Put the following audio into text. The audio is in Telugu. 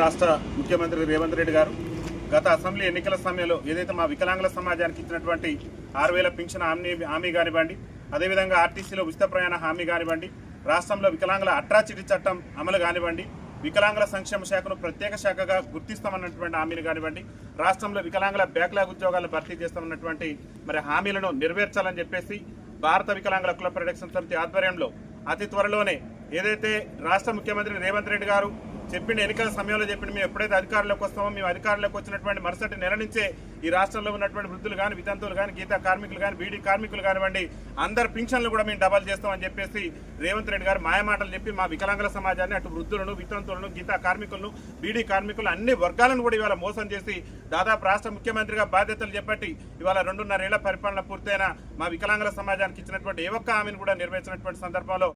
రాష్ట్ర ముఖ్యమంత్రి రేవంత్ రెడ్డి గారు గత అసెంబ్లీ ఎన్నికల సమయంలో ఏదైతే మా వికలాంగుల సమాజానికి ఇచ్చినటువంటి 6,000 పింఛన్ హామీ కానివ్వండి, అదేవిధంగా ఆర్టీసీలో ఉచిత ప్రయాణ హామీ కానివ్వండి, రాష్ట్రంలో వికలాంగుల అట్రాసిటీ చట్టం అమలు కానివ్వండి, వికలాంగుల సంక్షేమ శాఖను ప్రత్యేక శాఖగా గుర్తిస్తామన్నటువంటి హామీలు కానివ్వండి, రాష్ట్రంలో వికలాంగుల బ్యాక్లాగ్ ఉద్యోగాలను భర్తీ చేస్తామన్నటువంటి హామీలను నెరవేర్చాలని చెప్పేసి భారత వికలాంగుల కుల ప్రొటెక్షన్ సమితి ఆధ్వర్యంలో అతి త్వరలోనే ఏదైతే రాష్ట్ర ముఖ్యమంత్రి రేవంత్ రెడ్డి గారు చెప్పిండు, ఎన్నికల సమయంలో చెప్పిండు, మేము ఎప్పుడైతే అధికారంలోకి వస్తామో మేము అధికారంలోకి వచ్చినటువంటి మరుసటి నెల నుంచే ఈ రాష్ట్రంలో ఉన్నటువంటి వృద్ధులు కానీ, వితంతువులు కానీ, గీతా కార్మికులు కానీ, బీడీ కార్మికులు కానివ్వండి, అందరి పింఛన్లు కూడా మేము డబల్ చేస్తామని చెప్పేసి రేవంత్ రెడ్డి గారు మాయమాటలు చెప్పి మా వికలాంగుల సమాజాన్ని అటు వృద్ధులను, వితంతువులను, గీతా కార్మికులను, బీడీ కార్మికులు అన్ని వర్గాలను కూడా ఇవాళ మోసం చేసి దాదాపు రాష్ట్ర ముఖ్యమంత్రిగా బాధ్యతలు చేపట్టి ఇవాళ 2.5 ఏళ్ల పరిపాలన పూర్తయిన మా వికలాంగుల సమాజానికి ఇచ్చినటువంటి ఏ ఒక్క హామీని కూడా నెరవేర్చినటువంటి సందర్భంలో